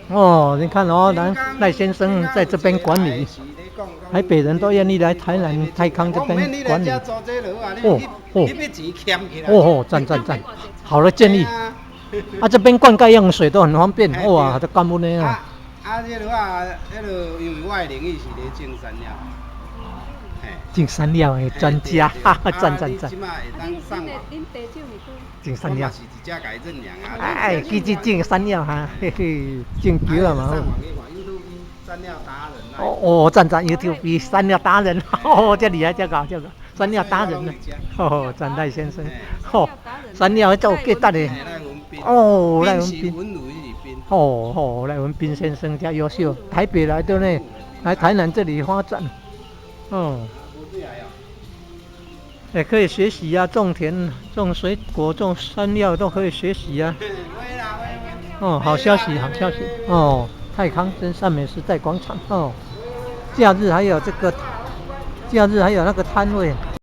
哦，你看哦，赖先生在这边管理，台北人都愿意来台南泰康这边管理。哦哦哦，赞赞赞，好的建议。啊，这边灌溉用水都很方便，哇，这干不呢啊？这落啊，因为我的领域是咧种山药。种山药的专家，哈哈，赞赞赞。种山药。哎，自己种山药哈，嘿嘿，种久了嘛。山药达人。哦哦，赞赞 YouTube 山药达人，哦，这厉害，这个山药达人呢，哦，张赖先生，哦，山药做几大的，哦，赖文斌，哦哦，赖文斌先生加优秀，台北来的呢，来台南这里发展，哦，也可以学习啊，种田、种水果、种山药都可以学习啊。哦，好消息，好消息，哦，泰康真善美食在广场，哦。假日还有这个，假日还有那个摊位，